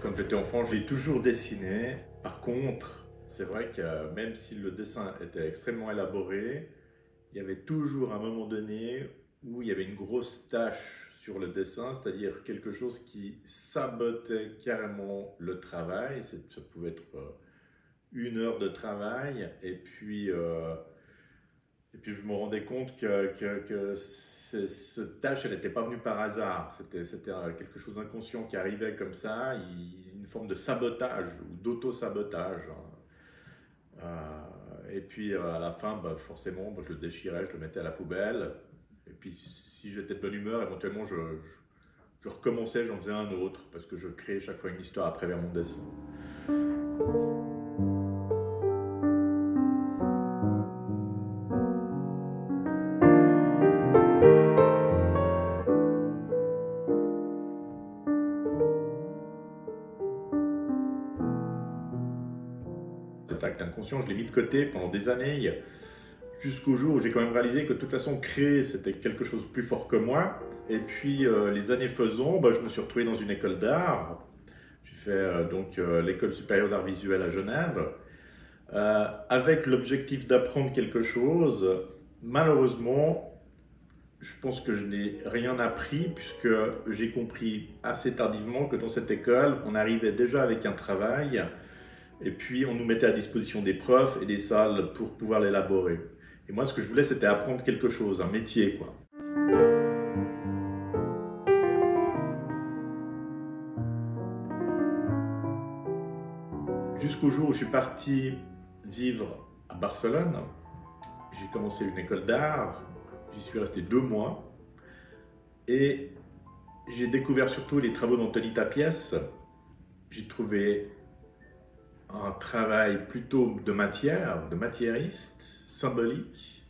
Quand j'étais enfant, je l'ai toujours dessiné. Par contre, c'est vrai que même si le dessin était extrêmement élaboré, il y avait toujours un moment donné où il y avait une grosse tache sur le dessin, c'est-à-dire quelque chose qui sabotait carrément le travail. Ça pouvait être une heure de travail, et puis je me rendais compte que cette tâche, elle n'était pas venue par hasard. C'était quelque chose d'inconscient qui arrivait comme ça, une forme de sabotage ou d'auto-sabotage. Et puis à la fin, bah, forcément, je le déchirais, je le mettais à la poubelle. Et puis si j'étais de bonne humeur, éventuellement, je recommençais, j'en faisais un autre, parce que je créais chaque fois une histoire à travers mon dessin. Cet acte inconscient, je l'ai mis de côté pendant des années, jusqu'au jour où j'ai quand même réalisé que de toute façon, créer, c'était quelque chose de plus fort que moi. Et puis, les années faisant, bah, je me suis retrouvé dans une école d'art. J'ai fait l'école supérieure d'art visuel à Genève, avec l'objectif d'apprendre quelque chose. Malheureusement, je pense que je n'ai rien appris, puisque j'ai compris assez tardivement que dans cette école, on arrivait déjà avec un travail, et puis on nous mettait à disposition des profs et des salles pour pouvoir l'élaborer. Et moi, ce que je voulais, c'était apprendre quelque chose, un métier, quoi. Jusqu'au jour où je suis parti vivre à Barcelone. J'ai commencé une école d'art, j'y suis resté 2 mois, et j'ai découvert surtout les travaux d'Anthony Tapies. J'ai trouvé un travail plutôt de matière, de matérialiste, symbolique.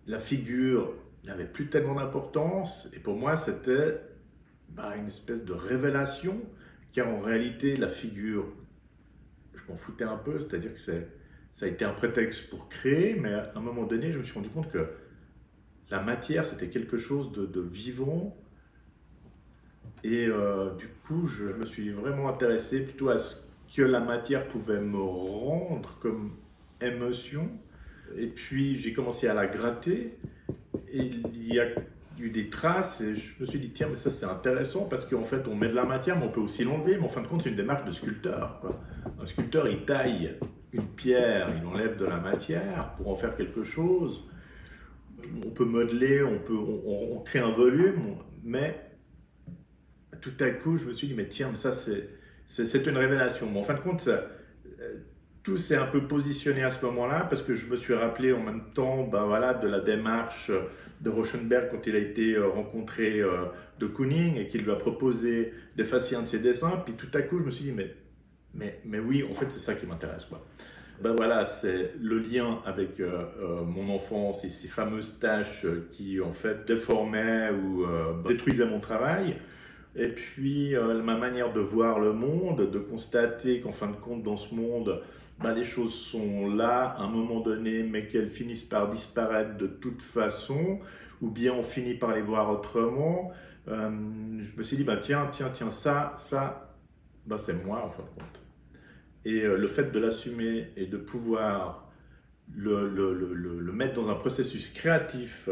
La figure n'avait plus tellement d'importance, et pour moi c'était une espèce de révélation, car en réalité la figure, je m'en foutais un peu, c'est-à-dire que ça a été un prétexte pour créer, mais à un moment donné je me suis rendu compte que la matière c'était quelque chose de vivant, et du coup je me suis vraiment intéressé plutôt à ce que la matière pouvait me rendre comme émotion. Et puis j'ai commencé à la gratter, et il y a eu des traces, et je me suis dit tiens, mais ça c'est intéressant, parce qu'en fait on met de la matière mais on peut aussi l'enlever, mais en fin de compte c'est une démarche de sculpteur, quoi. Un sculpteur il taille une pierre, il enlève de la matière pour en faire quelque chose. On peut modeler, on crée un volume, mais tout à coup je me suis dit mais tiens, ça c'est une révélation. Mais en fin de compte tout s'est un peu positionné à ce moment-là, parce que je me suis rappelé en même temps de la démarche de Rauschenberg quand il a été rencontré de Kooning et qu'il lui a proposé d'effacer un de ses dessins. Puis tout à coup, je me suis dit, mais oui, en fait, c'est ça qui m'intéresse, quoi. C'est le lien avec mon enfance et ces fameuses tâches qui, en fait, déformaient ou détruisaient mon travail. Et puis, ma manière de voir le monde, de constater qu'en fin de compte, dans ce monde, les choses sont là à un moment donné, mais qu'elles finissent par disparaître de toute façon, ou bien on finit par les voir autrement. Je me suis dit, tiens, ça, c'est moi en fin de compte. Et le fait de l'assumer et de pouvoir le mettre dans un processus créatif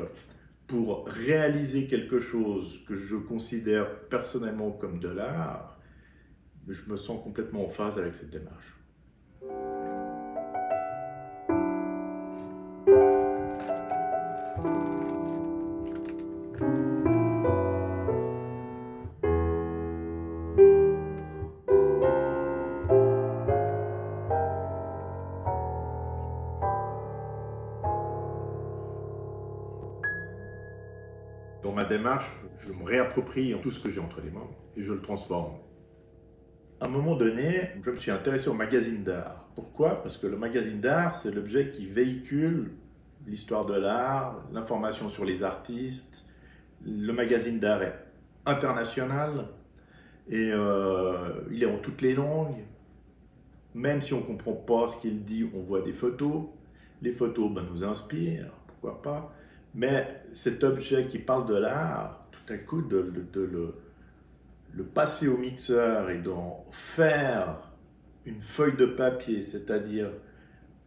pour réaliser quelque chose que je considère personnellement comme de l'art, je me sens complètement en phase avec cette démarche. Dans ma démarche, je me réapproprie tout ce que j'ai entre les mains et je le transforme. À un moment donné, je me suis intéressé aux magazines d'art. Pourquoi? Parce que le magazine d'art, c'est l'objet qui véhicule l'histoire de l'art, l'information sur les artistes. Le magazine d'art est international et il est en toutes les langues. Même si on ne comprend pas ce qu'il dit, on voit des photos. Les photos nous inspirent, pourquoi pas. Mais cet objet qui parle de l'art, tout à coup, de le passer au mixeur et d'en faire une feuille de papier, c'est-à-dire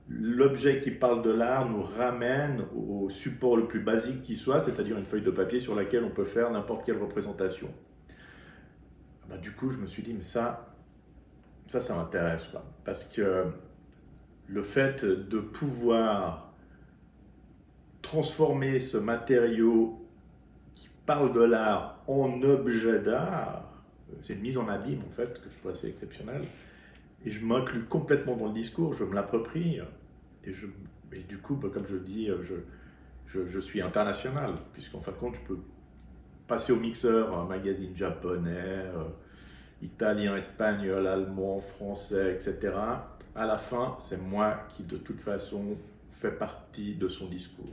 l'objet qui parle de l'art nous ramène au support le plus basique qui soit, c'est-à-dire une feuille de papier sur laquelle on peut faire n'importe quelle représentation. Du coup, je me suis dit, mais ça m'intéresse, quoi. Parce que le fait de pouvoir transformer ce matériau qui parle de l'art en objet d'art, c'est une mise en abîme, en fait, que je trouve assez exceptionnelle. Et je m'inclus complètement dans le discours, je me l'approprie. Et du coup, comme je dis, je suis international, puisqu'en fin de compte, je peux passer au mixeur un magazine japonais, italien, espagnol, allemand, français, etc. À la fin, c'est moi qui, de toute façon, fais partie de son discours.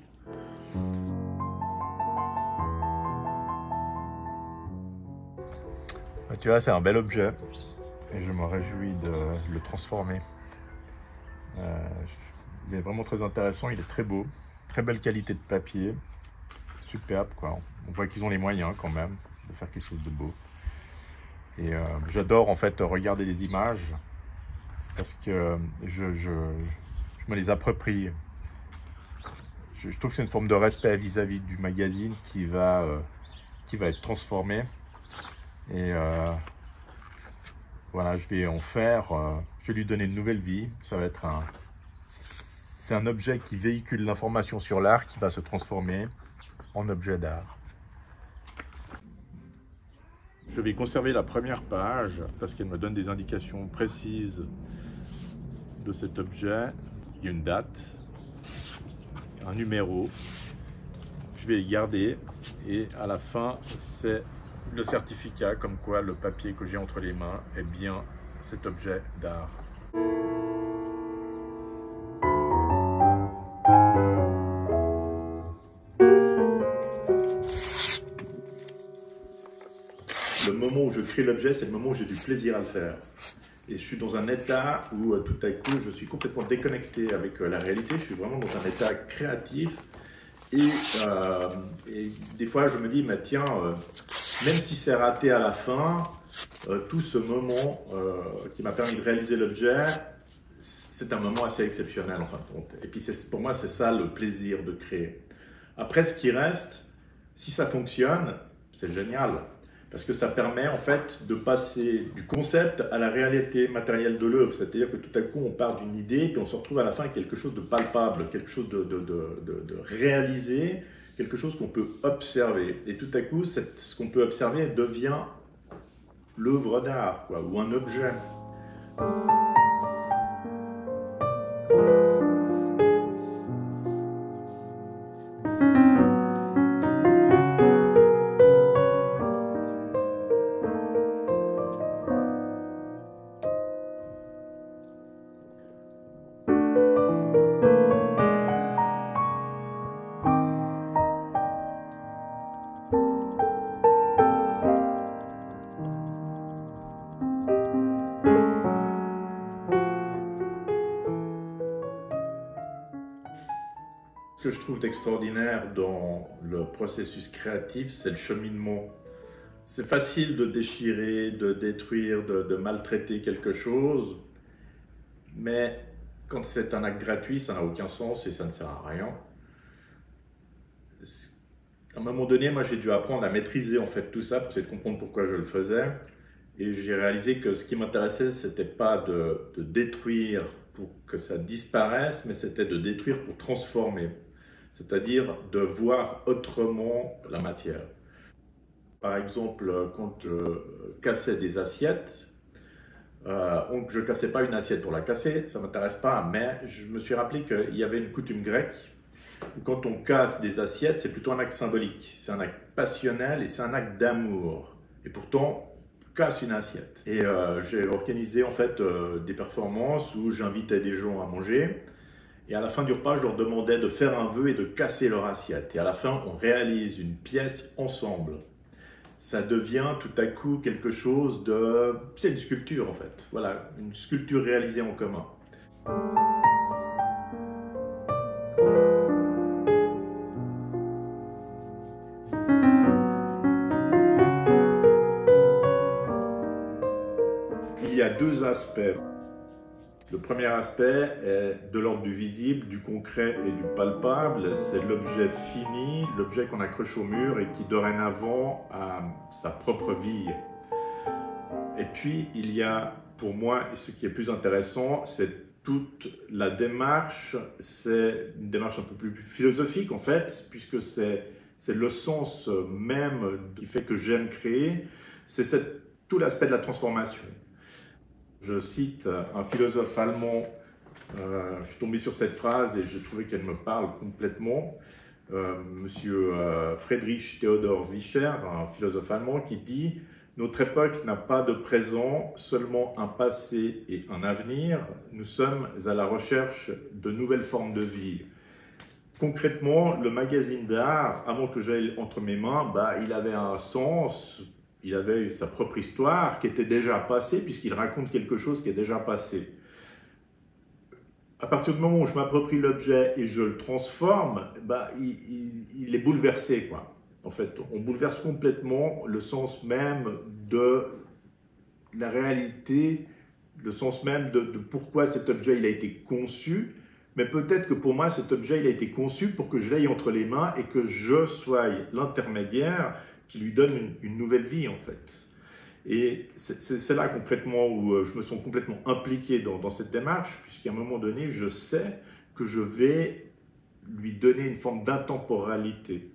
Tu vois, c'est un bel objet et je me réjouis de le transformer. Il est vraiment très intéressant, il est très beau, très belle qualité de papier, superbe quoi. On voit qu'ils ont les moyens quand même de faire quelque chose de beau. Et j'adore en fait regarder les images parce que je me les approprie. Je trouve que c'est une forme de respect vis-à-vis du magazine qui va être transformé. Et voilà, je vais en faire, je vais lui donner une nouvelle vie. Ça va être c'est un objet qui véhicule l'information sur l'art qui va se transformer en objet d'art. Je vais conserver la première page parce qu'elle me donne des indications précises de cet objet. Il y a une date, un numéro. Je vais les garder et à la fin, c'est le certificat comme quoi le papier que j'ai entre les mains est bien cet objet d'art. Le moment où je crée l'objet, c'est le moment où j'ai du plaisir à le faire. Et je suis dans un état où tout à coup, je suis complètement déconnecté avec la réalité. Je suis vraiment dans un état créatif. Et des fois, je me dis, mais tiens, même si c'est raté à la fin, tout ce moment qui m'a permis de réaliser l'objet, c'est un moment assez exceptionnel en fin de compte. Et puis pour moi, c'est ça le plaisir de créer. Après, ce qui reste, si ça fonctionne, c'est génial. Parce que ça permet en fait de passer du concept à la réalité matérielle de l'œuvre. C'est-à-dire que tout à coup, on part d'une idée, puis on se retrouve à la fin avec quelque chose de palpable, quelque chose de réalisé, quelque chose qu'on peut observer. Et tout à coup, ce qu'on peut observer devient l'œuvre d'art, ou un objet. Ce que je trouve d'extraordinaire dans le processus créatif, c'est le cheminement. C'est facile de déchirer, de détruire, de maltraiter quelque chose, mais quand c'est un acte gratuit, ça n'a aucun sens et ça ne sert à rien. À un moment donné, moi j'ai dû apprendre à maîtriser en fait tout ça pour essayer de comprendre pourquoi je le faisais. Et j'ai réalisé que ce qui m'intéressait, c'était pas de détruire pour que ça disparaisse, mais c'était de détruire pour transformer. C'est-à-dire de voir autrement la matière. Par exemple, quand je cassais des assiettes, je ne cassais pas une assiette pour la casser, ça ne m'intéresse pas, mais je me suis rappelé qu'il y avait une coutume grecque où quand on casse des assiettes, c'est plutôt un acte symbolique, c'est un acte passionnel et c'est un acte d'amour. Et pourtant, casse une assiette. Et j'ai organisé en fait des performances où j'invitais des gens à manger. Et à la fin du repas, je leur demandais de faire un vœu et de casser leur assiette. Et à la fin, on réalise une pièce ensemble. Ça devient tout à coup quelque chose de... C'est une sculpture en fait. Voilà, une sculpture réalisée en commun. Il y a deux aspects. Le premier aspect est de l'ordre du visible, du concret et du palpable. C'est l'objet fini, l'objet qu'on accroche au mur et qui dorénavant a sa propre vie. Et puis il y a pour moi, et ce qui est plus intéressant, c'est toute la démarche. C'est une démarche un peu plus philosophique en fait, puisque c'est le sens même qui fait que j'aime créer. C'est tout l'aspect de la transformation. Je cite un philosophe allemand, je suis tombé sur cette phrase et je trouvais qu'elle me parle complètement, Monsieur Friedrich Theodor Vischer, un philosophe allemand qui dit « Notre époque n'a pas de présent, seulement un passé et un avenir. Nous sommes à la recherche de nouvelles formes de vie. » Concrètement, le magazine d'art, avant que j'aille entre mes mains, il avait un sens. Il avait sa propre histoire qui était déjà passée, puisqu'il raconte quelque chose qui est déjà passé. À partir du moment où je m'approprie l'objet et je le transforme, il est bouleversé, quoi. En fait, on bouleverse complètement le sens même de la réalité, le sens même de pourquoi cet objet il a été conçu. Mais peut-être que pour moi, cet objet il a été conçu pour que je l'aie entre les mains et que je sois l'intermédiaire qui lui donne une nouvelle vie en fait. Et c'est là concrètement où je me sens complètement impliqué dans cette démarche, puisqu'à un moment donné, je sais que je vais lui donner une forme d'intemporalité.